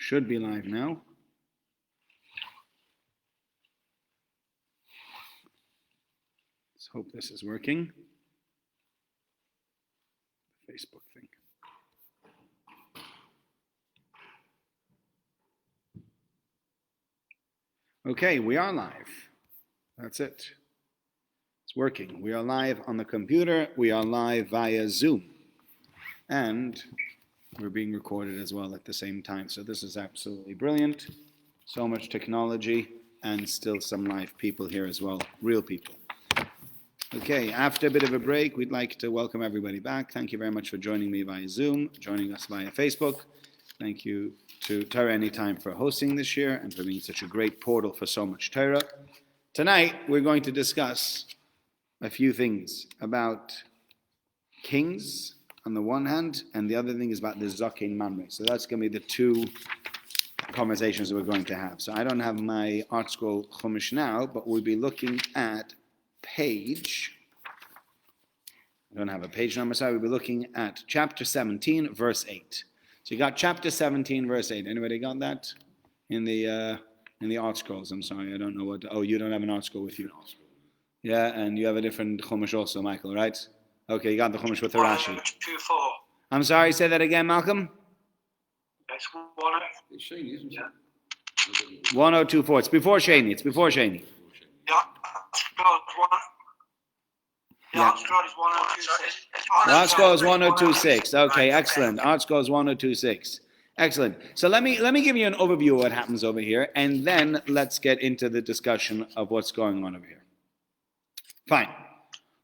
Should be live now. Let's hope this is working. Facebook thing. Okay, we are live. That's it. It's working. We are live on the computer. We are live via Zoom. And we're being recorded as well at the same time. So this is absolutely brilliant. So much technology and still some live people here as well. Real people. Okay, after a bit of a break, we'd like to welcome everybody back. Thank you very much for joining me via Zoom, joining us via Facebook. Thank you to Torah Anytime for hosting this year and for being such a great portal for so much Torah. Tonight, we're going to discuss a few things about kings on the one hand, and the other thing is about the Zechariah Memory. So that's going to be the two conversations that we're going to have. So I don't have my Art Scroll Chumash now, but we'll be looking at page, I don't have a page number, so we'll be looking at chapter 17, verse 8. So you got chapter 17, verse 8. Anybody got that? In the Art Scrolls, I'm sorry, I don't know what, you don't have an Art Scroll with you. Yeah, and you have a different Chumash also, Michael, right? Okay, you got the Chumash with the Rashi. 1024. I'm sorry, say that again, Malcolm? It's 1024. It's before Shani. Yeah, Art Scroll is 1026. Art Scroll is 1026. Okay, excellent. Art Scroll is 1026. Excellent. So let me give you an overview of what happens over here, and then let's get into the discussion of what's going on over here. Fine.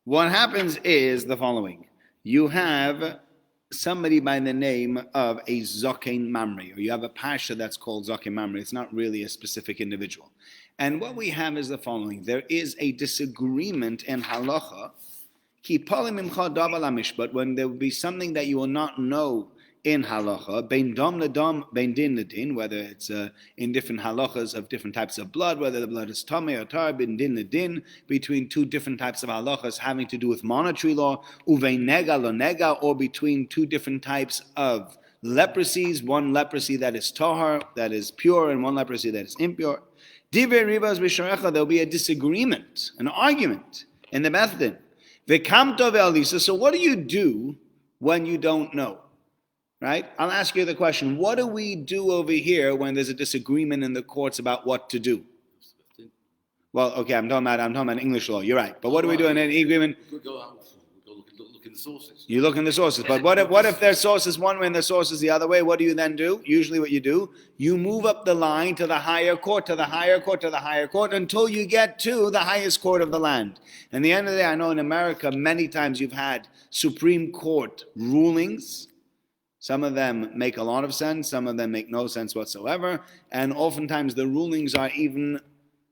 What happens is the following. You have somebody by the name of a Zechariah Memory, or you have a Parasha that's called Zechariah Memory. It's not really a specific individual. And what we have is the following. There is a disagreement in halacha, but when there will be something that you will not know in halacha, bein dam ledam, bein din ledin, whether it's in different halachas of different types of blood, whether the blood is tamei or tar, bein din ledin, between two different types of halachas having to do with monetary law, uvein nega lo nega, or between two different types of leprosies, one leprosy that is tahar, that is pure, and one leprosy that is impure. Divrei ribas b'sharecha, there will be a disagreement, an argument in the Beth Din. V'kamto ve'alisa, so what do you do when you don't know? Right? I'll ask you the question. What do we do over here when there's a disagreement in the courts about what to do? Well, okay, I'm talking about English law. You're right. But what do we do in an agreement? We go out, look in the sources. You look in the sources. But what if their source is one way and their source is the other way? What do you then do? Usually what you do, you move up the line to the higher court, to the higher court, to the higher court, until you get to the highest court of the land. And at the end of the day, I know in America, many times you've had Supreme Court rulings. Some of them make a lot of sense, some of them make no sense whatsoever, and oftentimes the rulings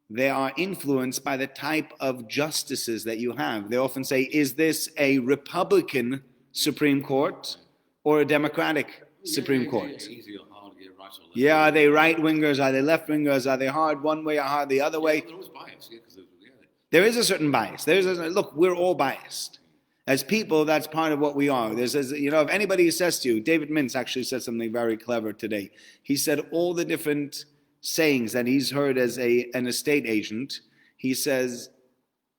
they are influenced by the type of justices that you have. They often say, is this a Republican Supreme Court or a Democratic Supreme Court? Easy or hard, right or left. Yeah, are they right-wingers, are they left-wingers, are they hard one way or hard the other way? They're always biased, There is a certain bias. Look, we're all biased. As people, that's part of what we are. If anybody says to you, David Mintz actually said something very clever today. He said all the different sayings that he's heard as an estate agent, he says,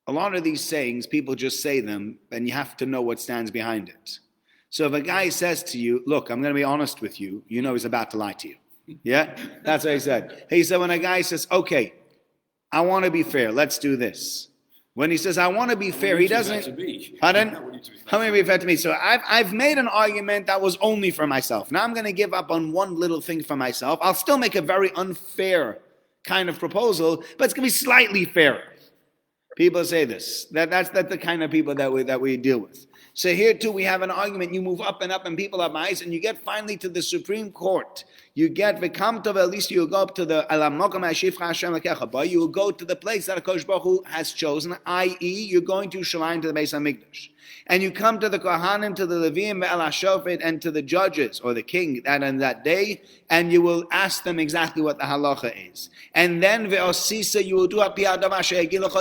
a lot of these sayings, people just say them, and you have to know what stands behind it. So if a guy says to you, look, I'm going to be honest with you, you know he's about to lie to you. Yeah? That's what he said. He said when a guy says, okay, I want to be fair, let's do this. When he says, I want to be fair, he doesn't... Pardon? How many be fair to me? So I've made an argument that was only for myself. Now I'm going to give up on one little thing for myself. I'll still make a very unfair kind of proposal, but it's going to be slightly fairer. People say this. That's the kind of people that we deal with. So here too we have an argument. You move up, and people are biased, and you get finally to the Supreme Court. You get v'kamtov, at least you go up to the you will go to the place that HaKadosh Baruch Hu has chosen, i.e., you're going to Shalim, to the Beis HaMikdash. And you come to the Kohanim, to the Levim, ve'el HaShofet, and to the judges, or the king, that day, and you will ask them exactly what the halacha is. And then ve'osisa, you will do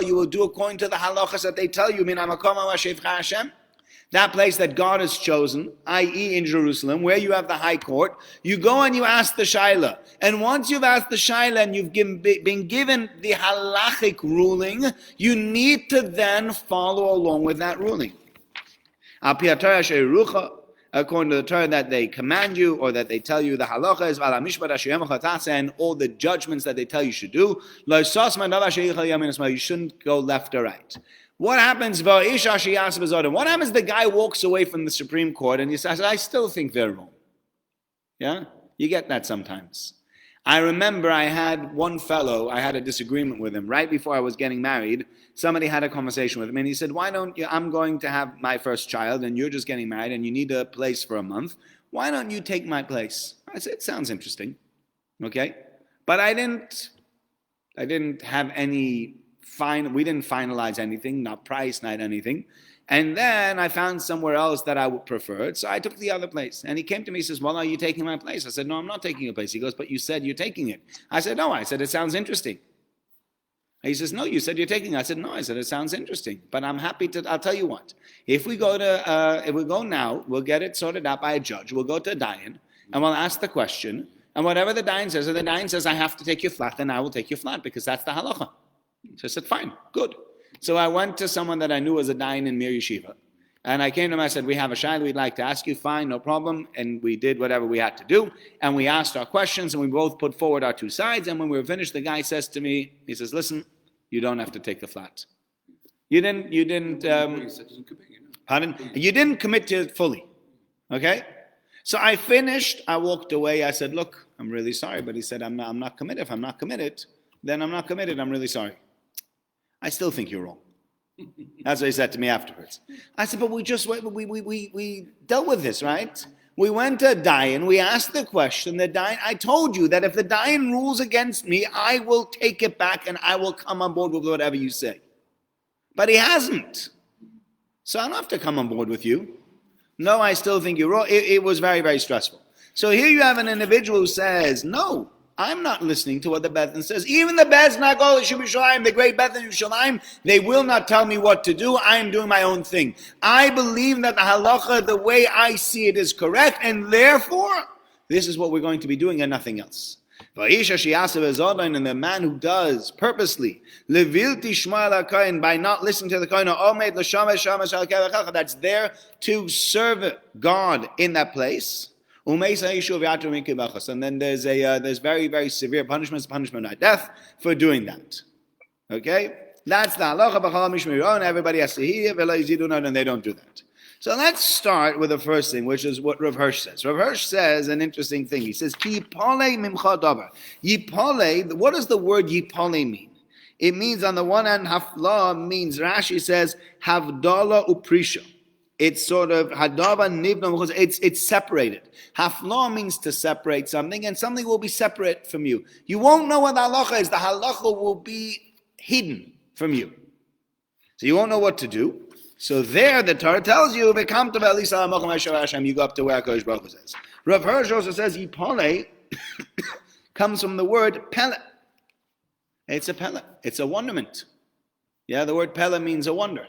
you will do according to the halachas that they tell you, min hamakom Hashem. that place that God has chosen, i.e. in Jerusalem, where you have the high court, you go and you ask the Shaila. And once you've asked the Shaila and you've been given the halachic ruling, you need to then follow along with that ruling. According to the Torah that they command you or that they tell you, the halacha is and all the judgments that they tell you should do. You shouldn't go left or right. What happens? What happens? The guy walks away from the Supreme Court and he says, I still think they're wrong. Yeah? You get that sometimes. I remember I had one fellow, I had a disagreement with him right before I was getting married. Somebody had a conversation with him and he said, why don't you, I'm going to have my first child and you're just getting married and you need a place for a month. Why don't you take my place? I said, it sounds interesting. Okay? But I didn't have any we didn't finalize anything, not price, not anything. And then I found somewhere else that I would prefer. So I took the other place. And he came to me and says, well, are you taking my place? I said, no, I'm not taking your place. He goes, but you said you're taking it. I said, no. I said, it sounds interesting. He says, no, you said you're taking it. I said, no. I said, it sounds interesting. But I'm happy to, I'll tell you what. If we go now, we'll get it sorted out by a judge. We'll go to a dayan and we'll ask the question. And whatever the dayan says, if the dayan says, I have to take your flat, then I will take your flat because that's the halacha. So I said, fine, good. So I went to someone that I knew was a dayan in Mir Yeshiva. And I came to him, I said, we have a shayla we'd like to ask you. Fine, no problem. And we did whatever we had to do. And we asked our questions and we both put forward our two sides. And when we were finished, the guy says to me, he says, listen, you don't have to take the flat. You didn't pardon? You didn't commit to it fully. Okay? So I finished, I walked away. I said, look, I'm really sorry. But he said, I'm not committed. If I'm not committed, then I'm not committed. I'm really sorry. I still think you're wrong. That's what he said to me afterwards. I said, but we dealt with this, right? We went to a dayan, we asked the question, the dayan, I told you that if the dayan rules against me, I will take it back and I will come on board with whatever you say. But he hasn't. So I don't have to come on board with you. No, I still think you're wrong. It was very, very stressful. So here you have an individual who says, no, I'm not listening to what the Beth Din says. Even the Beth Din, the great Beth Din Yerushalayim, they will not tell me what to do. I am doing my own thing. I believe that the halacha, the way I see it, is correct, and therefore, this is what we're going to be doing and nothing else. And the man who does purposely, by not listening to the kohen, that's there to serve God in that place. And then there's very, very severe punishment by death for doing that. Okay? That's the halacha, and everybody has to hear, and they don't do that. So let's start with the first thing, which is what Rav Hirsch says. Rav Hirsch says an interesting thing. He says, Yipole mimcha davar. Yipole, what does the word yipole mean? It means, on the one hand, hafla means, Rashi says, havdala uprisha. It's sort of hadava nivna, it's separated. Hafla means to separate something, and something will be separate from you. You won't know what the halacha is. The halacha will be hidden from you. So you won't know what to do. So there, the Torah tells you, you go up to where HaKadosh Baruch Hu says. Rav Hirsch also says, Yipole comes from the word pele. It's a pele. It's a wonderment. Yeah, the word pele means a wonder.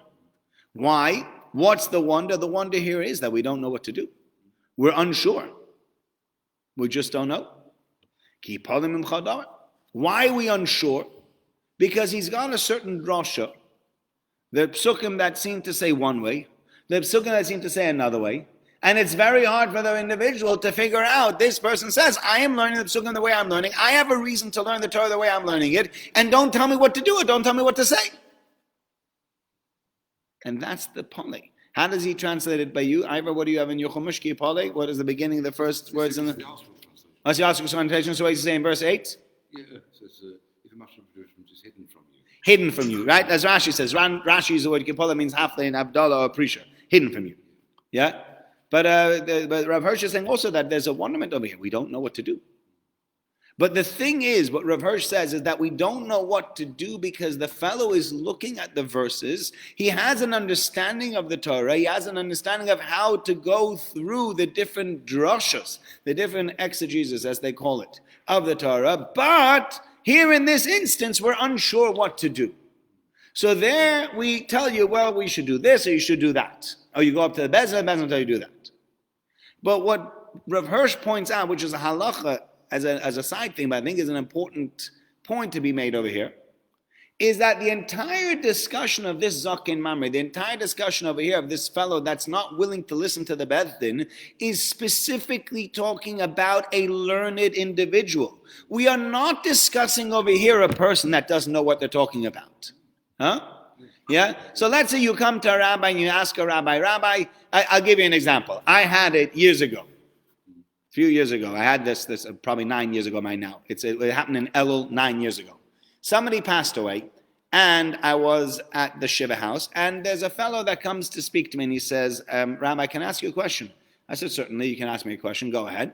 Why? What's the wonder? The wonder here is that we don't know what to do. We're unsure. We just don't know. Why are we unsure? Because he's got a certain drasha. The psukim that seem to say one way, the psukim that seem to say another way, and it's very hard for the individual to figure out. This person says, I am learning the psukim the way I'm learning. I have a reason to learn the Torah the way I'm learning it, and don't tell me what to do or don't tell me what to say. And that's the pole. How does he translate it by you? Ivor, what do you have in your Chumash pole? What is the beginning of the first words in the... What's the Yasser translation? So what he's saying in verse 8? Yeah, it says, if a matter of judgment is hidden from you. Hidden from you, right? As Rashi says. Rashi is the word kipola, means hafle and abdallah or prisha. Hidden from you. Yeah? But Rav Hirsch is saying also that there's a wonderment over here. We don't know what to do. But the thing is, what Rav Hirsch says is that we don't know what to do because the fellow is looking at the verses. He has an understanding of the Torah. He has an understanding of how to go through the different drashas, the different exegesis, as they call it, of the Torah. But here in this instance, we're unsure what to do. So there we tell you, well, we should do this or you should do that. Oh, you go up to the Bezdin will tell you to do that. But what Rav Hirsch points out, which is a halacha as a side thing, but I think is an important point to be made over here, is that the entire discussion of this Zaken Mamre, the entire discussion over here of this fellow that's not willing to listen to the Bezdin, is specifically talking about a learned individual. We are not discussing over here a person that doesn't know what they're talking about. Huh? Yeah? So let's say you come to a rabbi and you ask a rabbi, I'll give you an example. I had it years ago. A few years ago. I had this probably 9 years ago by now. It happened in Elul 9 years ago. Somebody passed away, and I was at the Shiva house, and there's a fellow that comes to speak to me, and he says, Rabbi, can I ask you a question? I said, certainly, you can ask me a question. Go ahead.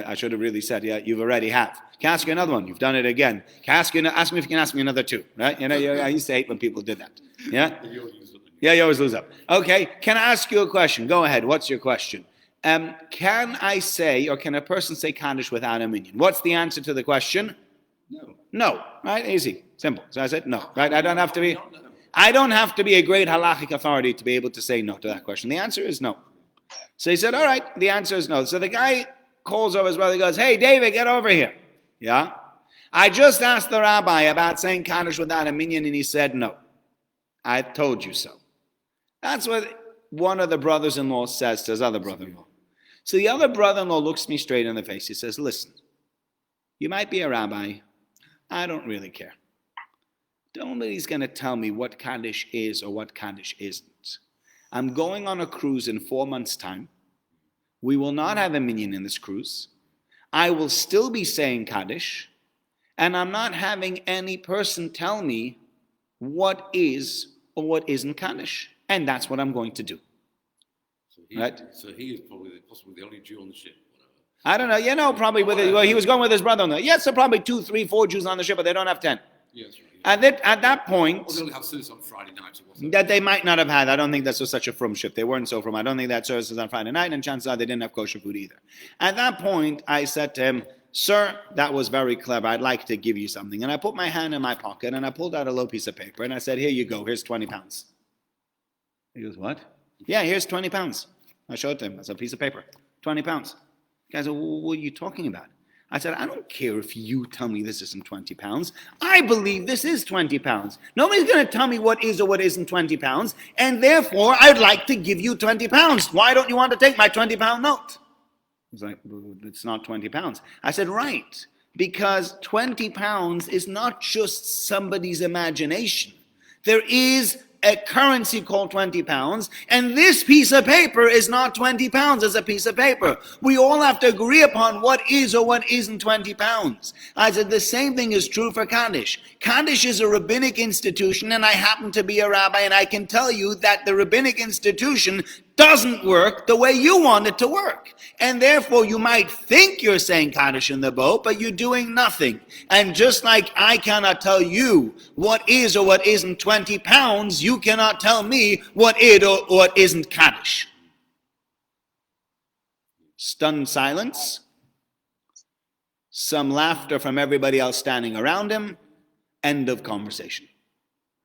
I should have really said, yeah, you've already have. Can I ask you another one? You've done it again. Ask me if you can ask me another two, right? You know, I used to hate when people did that. Yeah? Yeah, you always lose up. Okay, can I ask you a question? Go ahead. What's your question? Can I say, or can a person say Kaddish without a minion? What's the answer to the question? No, right? Easy, simple. So I said no, right? I don't have to be a great halachic authority to be able to say no to that question. The answer is no. So he said, all right, the answer is no. So the guy calls over his brother, he goes, hey, David, get over here. Yeah? I just asked the rabbi about saying Kaddish without a minion, and he said no. I told you so. That's what one of the brothers-in-law says to his other brother-in-law. So the other brother-in-law looks me straight in the face. He says, listen, you might be a rabbi. I don't really care. Nobody's going to tell me what Kaddish is or what Kaddish isn't. I'm going on a cruise in 4 months' time. We will not have a minion in this cruise. I will still be saying Kaddish, and I'm not having any person tell me what is or what isn't Kaddish. And that's what I'm going to do. So he is possibly the only Jew on the ship. I don't know. Probably he was going with his brother-in-law. Yes, there are probably 2, 3, 4 Jews on the ship, but they don't have 10. Yes, right. At that point, they only have service on Friday night. That they might not have had. I don't think that's such a frum ship. They weren't so frum. I don't think that service is on Friday night, and chances are they didn't have kosher food either. At that point, I said to him, sir, that was very clever. I'd like to give you something. And I put my hand in my pocket, and I pulled out a little piece of paper, and I said, here you go. Here's 20 pounds. He goes, what? Yeah, here's 20 pounds. I showed it to him. It's a piece of paper. 20 pounds. The guy said, well, what are you talking about? I said, I don't care if you tell me this isn't 20 pounds. I believe this is 20 pounds. Nobody's going to tell me what is or what isn't 20 pounds, and therefore I'd like to give you 20 pounds. Why don't you want to take my 20-pound note? He was like, well, it's not 20 pounds. I said, right, because 20 pounds is not just somebody's imagination. There is a currency called 20 pounds, and this piece of paper is not 20 pounds as a piece of paper. We all have to agree upon what is or what isn't 20 pounds. I said the same thing is true for Kaddish. Kaddish is a rabbinic institution, and I happen to be a rabbi, and I can tell you that the rabbinic institution doesn't work the way you want it to work. And therefore, you might think you're saying Kaddish in the boat, but you're doing nothing. And just like I cannot tell you what is or what isn't 20 pounds, you cannot tell me what is or what isn't Kaddish. Stunned silence. Some laughter from everybody else standing around him. End of conversation.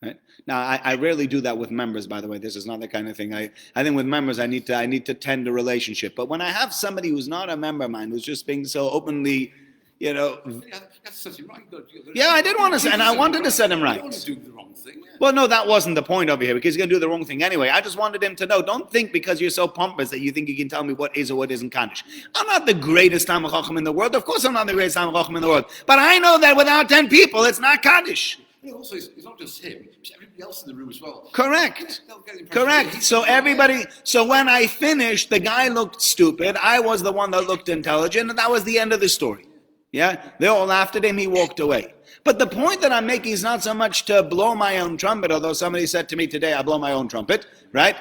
Right? Now, I rarely do that with members, by the way. This is not the kind of thing. I think with members, I need to tend a relationship. But when I have somebody who's not a member of mine, who's just being so openly, Yeah, that's set him right. Yeah, I did want to, and I wanted to set him right. You want to do the wrong thing. Yeah. Well, no, that wasn't the point over here, because he's going to do the wrong thing anyway. I just wanted him to know, don't think because you're so pompous that you think you can tell me what is or what isn't Kaddish. I'm not the greatest Talmid Chacham in the world. Of course I'm not the greatest Talmid Chacham in the world. But I know that without 10 people, it's not Kaddish. Yeah, also, it's not just him, it's everybody else in the room as well. Correct. Correct. So when I finished, the guy looked stupid. I was the one that looked intelligent, and that was the end of the story. Yeah? They all laughed at him, he walked away. But the point that I'm making is not so much to blow my own trumpet, although somebody said to me today, I blow my own trumpet, right?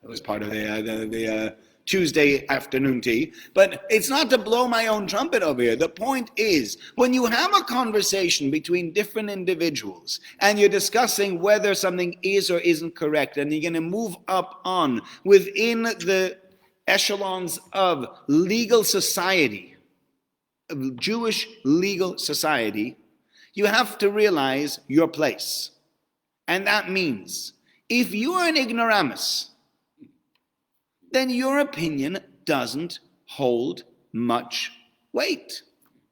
That was part of the Tuesday afternoon tea. But it's not to blow my own trumpet over here. The point is, when you have a conversation between different individuals and you're discussing whether something is or isn't correct, and you're going to move up on within the echelons of legal society, of Jewish legal society, you have to realize your place. And that means, if you are an ignoramus, then your opinion doesn't hold much weight.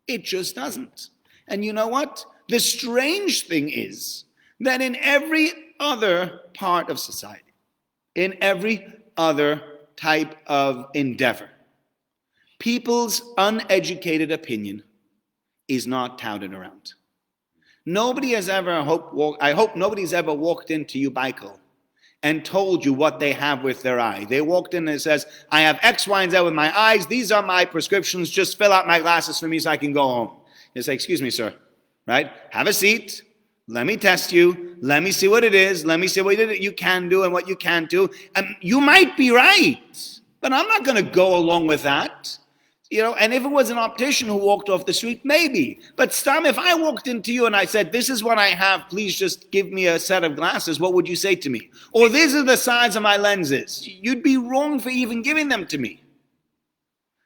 It just doesn't. And you know what? The strange thing is that in every other part of society, in every other type of endeavor, people's uneducated opinion is not touted around. Nobody has ever, I hope nobody's ever walked into you, Michael, and told you what they have with their eye. They walked in and says, I have X, Y, and Z with my eyes. These are my prescriptions. Just fill out my glasses for me so I can go home. You say, excuse me, sir, right? Have a seat. Let me test you. Let me see what it is. Let me see what you can do and what you can't do. And you might be right, but I'm not going to go along with that. And if it was an optician who walked off the street, maybe. But Stam, if I walked into you and I said, this is what I have, please just give me a set of glasses, what would you say to me? Or these are the size of my lenses. You'd be wrong for even giving them to me.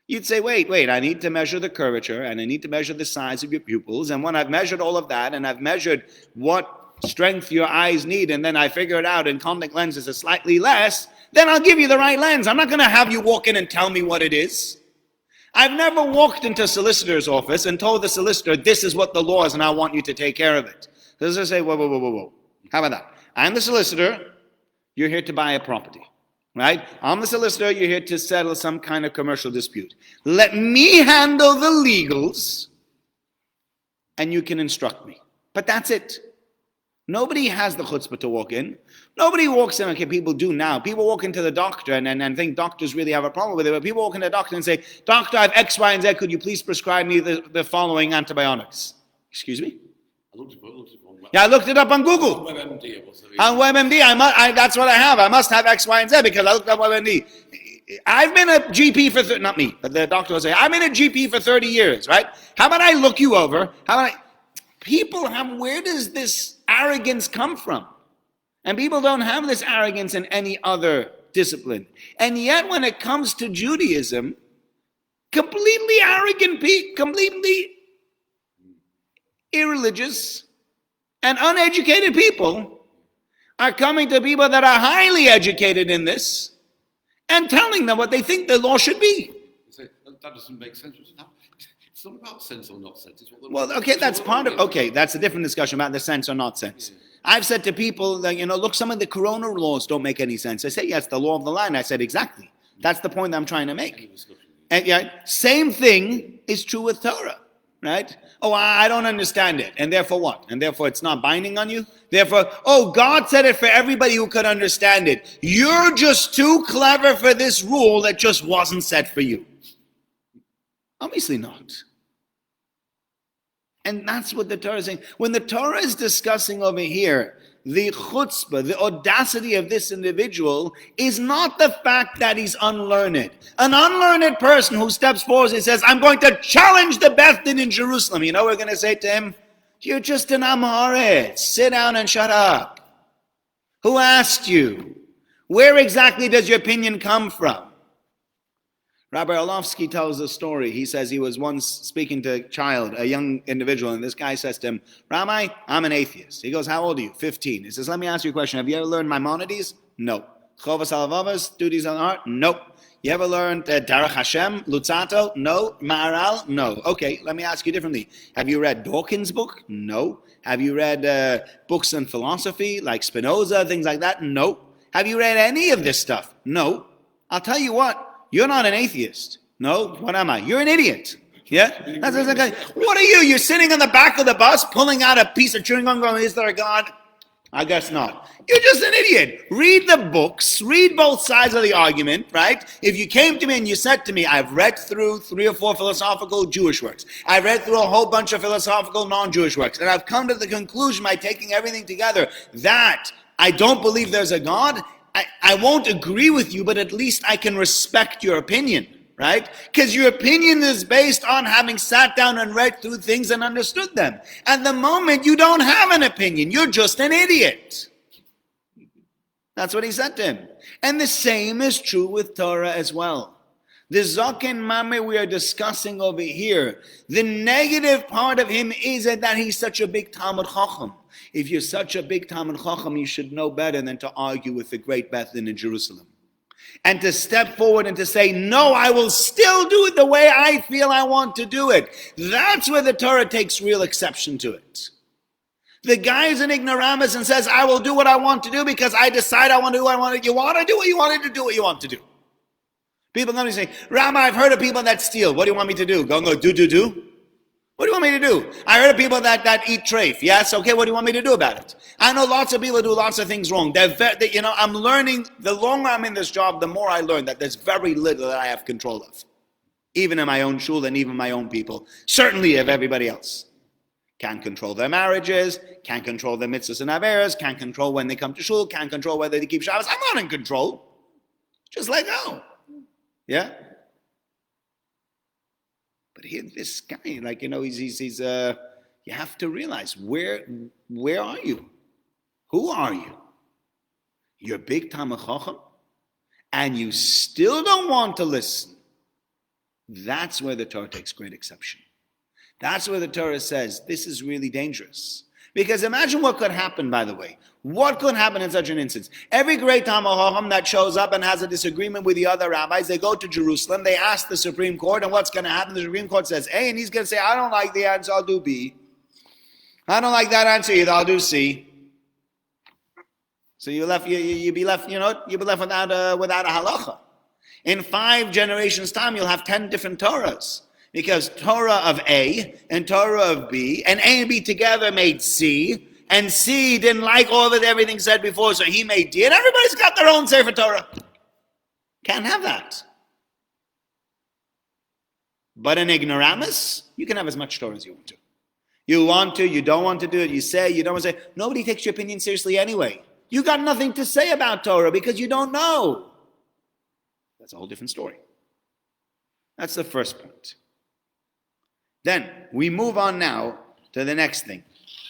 You'd say, wait, I need to measure the curvature and I need to measure the size of your pupils. And when I've measured all of that and I've measured what strength your eyes need, and then I figure it out and contact lenses are slightly less, then I'll give you the right lens. I'm not going to have you walk in and tell me what it is. I've never walked into a solicitor's office and told the solicitor, this is what the law is and I want you to take care of it. The solicitor say, whoa. How about that? I'm the solicitor, you're here to buy a property, right? I'm the solicitor, you're here to settle some kind of commercial dispute. Let me handle the legals and you can instruct me. But that's it. Nobody has the chutzpah to walk in. Nobody walks in, okay, people do now. People walk into the doctor and think doctors really have a problem with it. But people walk into the doctor and say, doctor, I have X, Y, and Z. Could you please prescribe me the following antibiotics? Excuse me? I looked it up on Google. On WebMD. That's what I have. I must have X, Y, and Z because I looked up WebMD. I've been a GP for, not me, but the doctor will say, I've been a GP for 30 years, right? How about I look you over? People have, where does this arrogance come from? And people don't have this arrogance in any other discipline. And yet when it comes to Judaism, completely arrogant people, completely irreligious and uneducated people are coming to people that are highly educated in this and telling them what they think the law should be. That doesn't make sense. It's not about sense or not sense. Well, okay, that's part of, okay, that's a different discussion about the sense or not sense. Yeah. I've said to people that, look, some of the corona laws don't make any sense. They say, yes, the law of the land. I said, exactly. That's the point that I'm trying to make. And yeah, same thing is true with Torah, right? Oh, I don't understand it. And therefore what? And therefore it's not binding on you? Therefore, oh, God said it for everybody who could understand it. You're just too clever for this rule that just wasn't set for you. Obviously not. And that's what the Torah is saying. When the Torah is discussing over here, the chutzpah, the audacity of this individual is not the fact that he's unlearned. An unlearned person who steps forward and says, I'm going to challenge the Beth Din in Jerusalem. You know what we're going to say to him? You're just an Am Haaretz. Sit down and shut up. Who asked you? Where exactly does your opinion come from? Rabbi Orlovsky tells a story. He says he was once speaking to a child, a young individual, and this guy says to him, Rabbi, I'm an atheist. He goes, how old are you? 15. He says, let me ask you a question. Have you ever learned Maimonides? No. Chovas Halavavos, duties on art? Nope. You ever learned Derech Hashem, Lutzato? No. Maharal? No. Okay, let me ask you differently. Have you read Dawkins' book? No. Have you read books in philosophy, like Spinoza, things like that? No. Have you read any of this stuff? No. I'll tell you what. You're not an atheist. No? What am I? You're an idiot. Yeah? That's like, what are you? You're sitting on the back of the bus pulling out a piece of chewing gum going, is there a God? I guess not. You're just an idiot. Read the books. Read both sides of the argument, right? If you came to me and you said to me, I've read through 3 or 4 philosophical Jewish works. I've read through a whole bunch of philosophical non-Jewish works. And I've come to the conclusion by taking everything together that I don't believe there's a God. I won't agree with you, but at least I can respect your opinion, right? Because your opinion is based on having sat down and read through things and understood them. At the moment, you don't have an opinion. You're just an idiot. That's what he said to him. And the same is true with Torah as well. The Zaken Mame we are discussing over here, the negative part of him is that he's such a big Talmud Chacham. If you're such a big Talmud Chacham, you should know better than to argue with the great Beth Din in Jerusalem. And to step forward and to say, no, I will still do it the way I feel I want to do it. That's where the Torah takes real exception to it. The guy is an ignoramus and says, I will do what I want to do because I decide I want to do what I want to do. You want to do what you want to do what you want to do. People come to me and say, Rabbi, I've heard of people that steal. What do you want me to do? Go and go, do? What do you want me to do? I heard of people that eat treif. Yes? Okay, what do you want me to do about it? I know lots of people do lots of things wrong. I'm learning, the longer I'm in this job, the more I learn that there's very little that I have control of. Even in my own shul and even my own people. Certainly of everybody else. Can't control their marriages, can't control their mitzvahs and averas, can't control when they come to shul, can't control whether they keep Shabbos. I'm not in control. Just let go. Yeah? But here, this guy, he's you have to realize, where are you? Who are you? You're a big Talmid Chacham, and you still don't want to listen. That's where the Torah takes great exception. That's where the Torah says, this is really dangerous. Because imagine what could happen, by the way. What could happen in such an instance? Every great Talmid Chacham that shows up and has a disagreement with the other rabbis, they go to Jerusalem, they ask the Supreme Court, and what's going to happen? The Supreme Court says A, and he's going to say, I don't like the answer, I'll do B. I don't like that answer either, I'll do C. So you'll be left without a halacha. In 5 generations' time, you'll have 10 different Torahs. Because Torah of A and Torah of B, and A and B together made C, and C didn't like all of everything said before, so he made D, and everybody's got their own Sefer Torah. Can't have that. But an ignoramus, you can have as much Torah as you want to. You want to, you don't want to do it, you say, you don't want to say. Nobody takes your opinion seriously anyway. You got nothing to say about Torah because you don't know. That's a whole different story. That's the first point. Then we move on now to the next thing,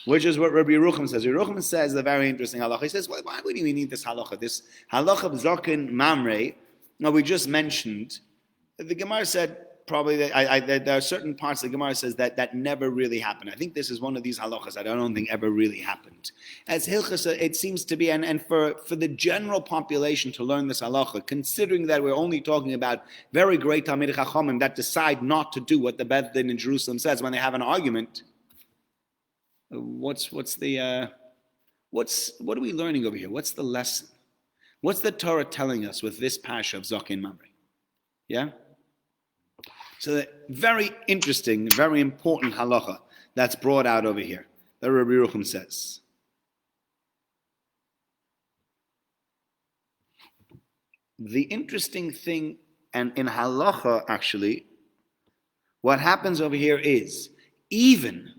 which is what Rabbi Yerucham says. Rabbi Yerucham says a very interesting halacha. He says, well, why would we need this halacha? This halacha of Zechariah Memory. Now we just mentioned, the Gemara said probably that there are certain parts of the Gemara says that never really happened. I think this is one of these halachas that I don't think ever really happened. As Hilchas, it seems to be, and for the general population to learn this halacha, considering that we're only talking about very great Talmidei Chachamim that decide not to do what the Beth Din in Jerusalem says when they have an argument, what are we learning over here? What's the lesson? What's the Torah telling us with this Parasha of Zechariah Memory? Yeah? So very interesting, very important halacha that's brought out over here that Rabbi Yerucham says. The interesting thing, and in halacha actually, what happens over here is, even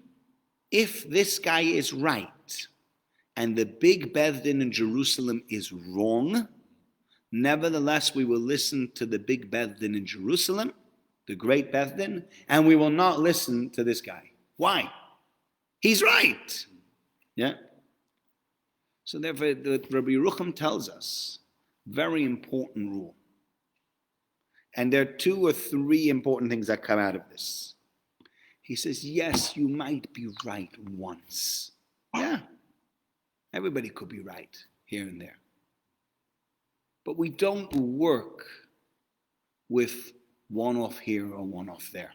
if this guy is right and the big Beth Din in Jerusalem is wrong, nevertheless we will listen to the big Beth Din in Jerusalem, the great Beth Din, and we will not listen to this guy. Why? He's right. Yeah? So therefore, Rabbi Yerucham tells us very important rule. And there are 2 or 3 important things that come out of this. He says, yes, you might be right once. Yeah. Everybody could be right here and there. But we don't work with one-off here or one-off there.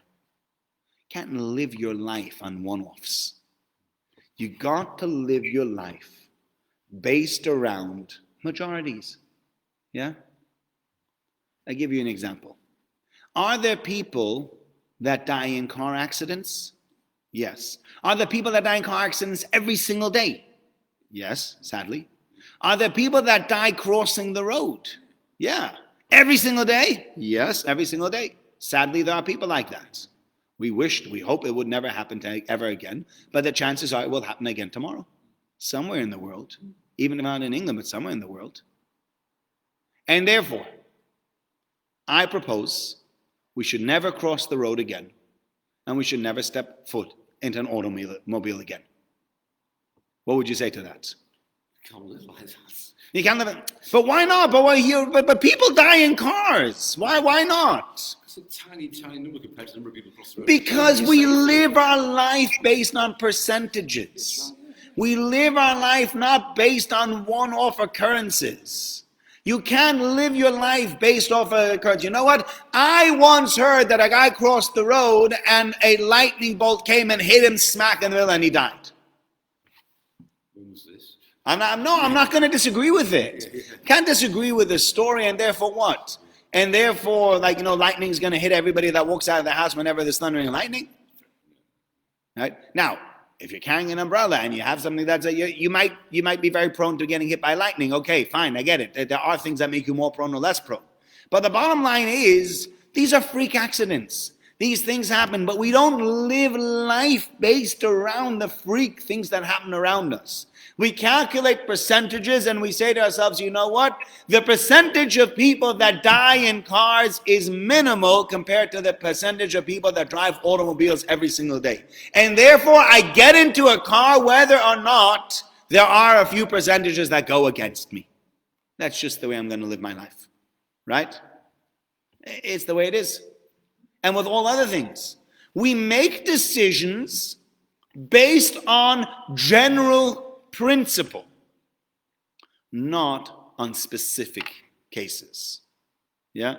Can't live your life on one-offs. You got to live your life based around majorities. Yeah? I'll give you an example. Are there people that die in car accidents? Yes. Are there people that die in car accidents every single day? Yes, sadly. Are there people that die crossing the road? Yeah. Every single day? Yes, every single day. Sadly, there are people like that. We hope it would never happen ever again, but the chances are it will happen again tomorrow. Somewhere in the world. Even not in England, but somewhere in the world. And therefore, I propose we should never cross the road again, and we should never step foot into an automobile again. What would you say to that? Can't live like that. You can't live it. But why not? But people die in cars. Why not? It's a tiny, tiny number compared to the number of people across the road. Because we live our life based on percentages. We live our life not based on one-off occurrences. You can't live your life based off of occurrence. You know what? I once heard that a guy crossed the road and a lightning bolt came and hit him smack in the middle and he died. When was this? I'm not going to disagree with it. Can't disagree with the story, and therefore what? And therefore, lightning's going to hit everybody that walks out of the house whenever there's thundering and lightning. Right? Now, if you're carrying an umbrella and you have something that's you might be very prone to getting hit by lightning. Okay, fine, I get it. There are things that make you more prone or less prone. But the bottom line is, these are freak accidents. These things happen, but we don't live life based around the freak things that happen around us. We calculate percentages and we say to ourselves, you know what? The percentage of people that die in cars is minimal compared to the percentage of people that drive automobiles every single day. And therefore, I get into a car whether or not there are a few percentages that go against me. That's just the way I'm going to live my life. Right? It's the way it is. And with all other things, we make decisions based on general principle, not on specific cases. Yeah?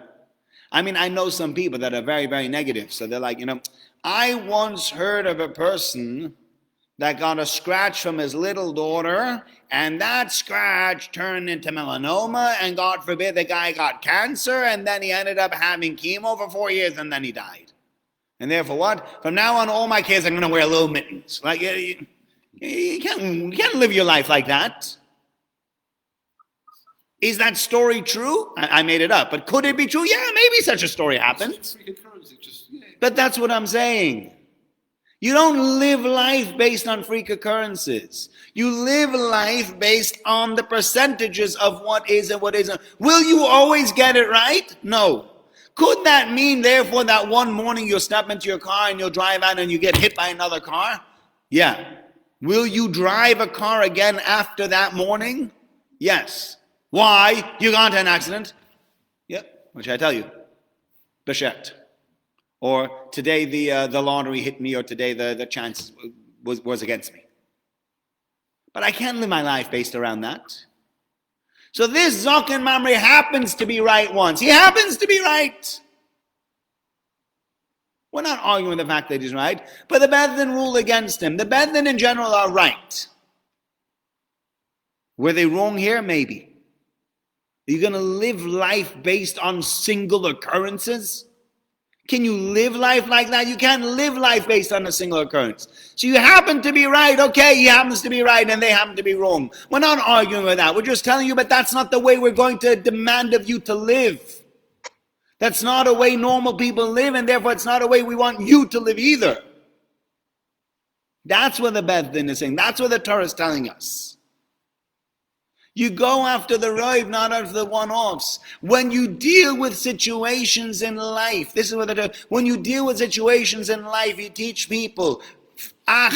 I mean, I know some people that are very, very negative. So they're like, I once heard of a person that got a scratch from his little daughter, and that scratch turned into melanoma, and God forbid the guy got cancer, and then he ended up having chemo for 4 years, and then he died. And therefore what? From now on, all my kids are going to wear little mittens. Like, you can't live your life like that. Is that story true? I made it up. But could it be true? Yeah, maybe such a story happened. But that's what I'm saying. You don't live life based on freak occurrences. You live life based on the percentages of what is and what isn't. Will you always get it right? No. Could that mean, therefore, that one morning you'll step into your car and you'll drive out and you get hit by another car? Yeah. Will you drive a car again after that morning? Yes. Why? You got into an accident? Yep. What should I tell you? Beshet. Or today the lottery hit me, or today the chance was against me. But I can't live my life based around that. So this Zechariah Memory happens to be right once. He happens to be right. We're not arguing the fact that he's right, but the Beth Din rule against him. The Beth Din in general are right. Were they wrong here? Maybe. Are you going to live life based on single occurrences? Can you live life like that? You can't live life based on a single occurrence. So you happen to be right. Okay, he happens to be right and they happen to be wrong. We're not arguing with that. We're just telling you, but that's not the way we're going to demand of you to live. That's not a way normal people live, and therefore it's not a way we want you to live either. That's what the Beth Din is saying. That's what the Torah is telling us. You go after the Rav, not after the one-offs. When you deal with situations in life, this is what when you deal with situations in life, you teach people. We'll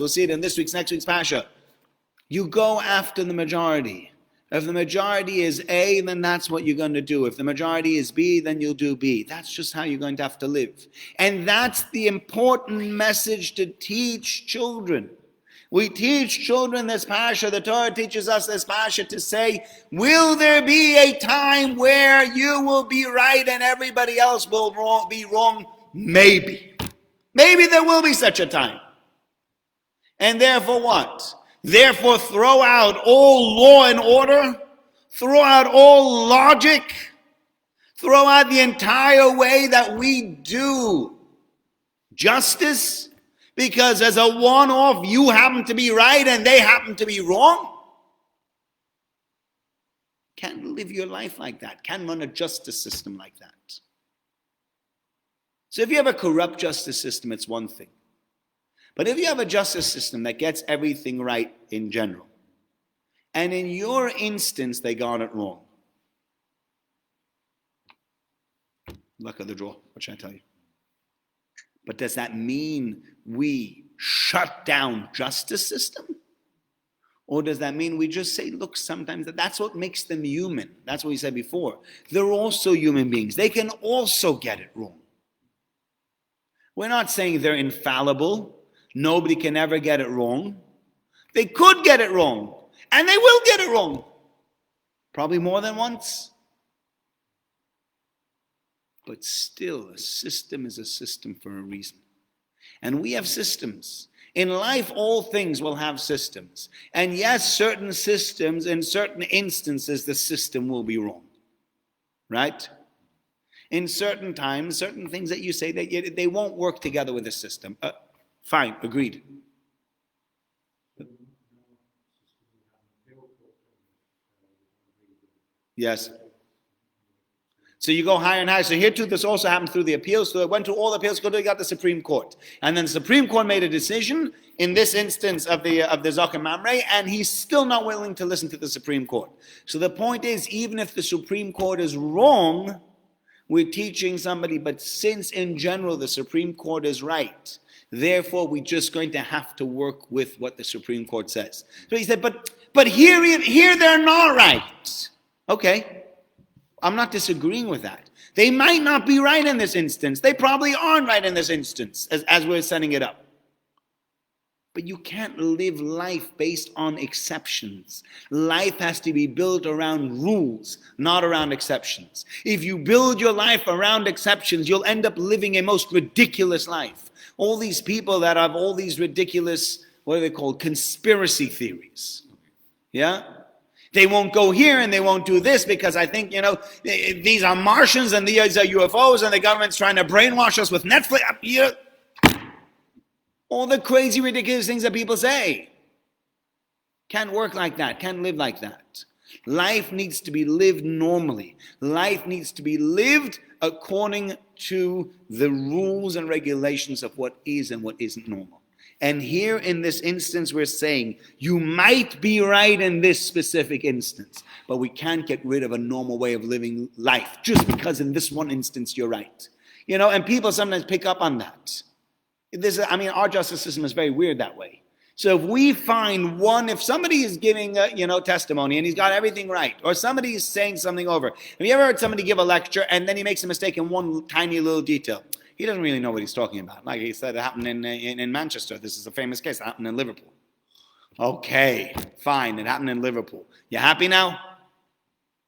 see it in next week's Parasha. You go after the majority. If the majority is A, then that's what you're going to do. If the majority is B, then you'll do B. That's just how you're going to have to live. And that's the important message to teach children. We teach children this Parasha. The Torah teaches us this Parasha to say, will there be a time where you will be right and everybody else will be wrong? Maybe. Maybe there will be such a time. And therefore what? Therefore throw out all law and order, throw out all logic, throw out the entire way that we do justice, because as a one-off you happen to be right and they happen to be wrong. Can't live your life like that. Can't run a justice system like that. So if you have a corrupt justice system, it's one thing. But if you have a justice system that gets everything right in general, and in your instance they got it wrong, luck of the draw, what should I tell you? But does that mean we shut down justice system? Or does that mean we just say, look, sometimes that's what makes them human. That's what we said before. They're also human beings. They can also get it wrong. We're not saying they're infallible. Nobody can ever get it wrong. They could get it wrong, and they will get it wrong. Probably more than once. But still, a system is a system for a reason. And we have systems. In life, all things will have systems. And yes, certain systems, in certain instances, the system will be wrong. Right? In certain times, certain things that you say, they won't work together with the system. Fine, agreed. Yes. So you go higher and higher. So here too, this also happened through the appeals. So it went to all the appeals, they got the Supreme Court. And then the Supreme Court made a decision in this instance of the Zechariah Memory, and he's still not willing to listen to the Supreme Court. So the point is, even if the Supreme Court is wrong, we're teaching somebody, but since in general the Supreme Court is right, therefore we're just going to have to work with what the Supreme Court says. So he said, but here they're not right. Okay. I'm not disagreeing with that. They might not be right in this instance. They probably aren't right in this instance, as we're setting it up. But you can't live life based on exceptions. Life has to be built around rules, not around exceptions. If you build your life around exceptions, you'll end up living a most ridiculous life. All these people that have all these ridiculous, what are they called? Conspiracy theories. Yeah? They won't go here and they won't do this because I think, these are Martians and these are UFOs and the government's trying to brainwash us with Netflix. All the crazy, ridiculous things that people say. Can't work like that. Can't live like that. Life needs to be lived normally. Life needs to be lived according to the rules and regulations of what is and what isn't normal. And here in this instance, we're saying, you might be right in this specific instance, but we can't get rid of a normal way of living life just because in this one instance you're right. And people sometimes pick up on that. Our justice system is very weird that way. So if we find if somebody is giving testimony and he's got everything right, or somebody is saying something over. Have you ever heard somebody give a lecture and then he makes a mistake in one tiny little detail? He doesn't really know what he's talking about. Like he said, it happened in Manchester. This is a famous case. It happened in Liverpool. Okay, fine. It happened in Liverpool. You happy now?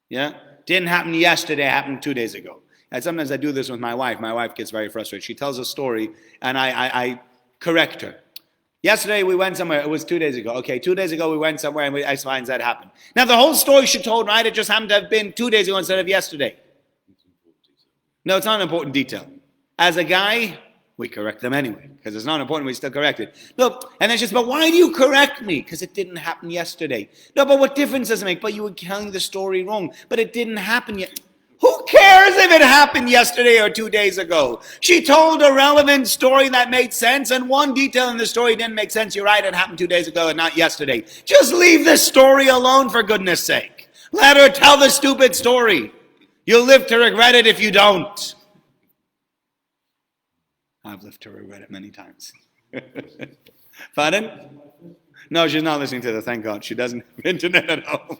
Yeah? Didn't happen yesterday. It happened 2 days ago. And sometimes I do this with my wife. My wife gets very frustrated. She tells a story, and I correct her. Yesterday we went somewhere. It was 2 days ago. Okay, 2 days ago we went somewhere, and X, Y, and Z happened. Now the whole story she told, right? It just happened to have been 2 days ago instead of yesterday. No, it's not an important detail. As a guy, we correct them anyway, because it's not important, we still correct it. Look, and then she says, but why do you correct me? Because it didn't happen yesterday. No, but what difference does it make? But you were telling the story wrong, but it didn't happen yet. Who cares if it happened yesterday or 2 days ago? She told a relevant story that made sense, and one detail in the story didn't make sense. You're right, it happened 2 days ago and not yesterday. Just leave the story alone, for goodness sake. Let her tell the stupid story. You'll live to regret it if you don't. I've lived to regret it many times. Pardon? No, she's not listening to the, thank God. She doesn't have internet at home.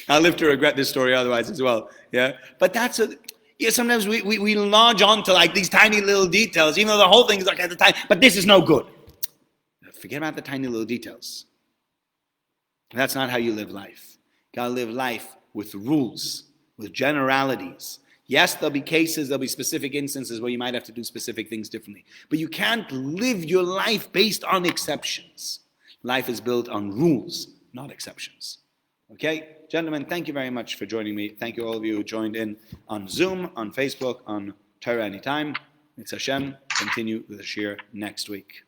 I'll live to regret this story otherwise as well. Yeah? But sometimes we lodge on to like these tiny little details, even though the whole thing is like at the time, but this is no good. Forget about the tiny little details. That's not how you live life. You gotta live life with rules, with generalities. Yes, there'll be cases, there'll be specific instances where you might have to do specific things differently. But you can't live your life based on exceptions. Life is built on rules, not exceptions. Okay? Gentlemen, thank you very much for joining me. Thank you all of you who joined in on Zoom, on Facebook, on Torah Anytime. It's Hashem. Continue with the shir next week.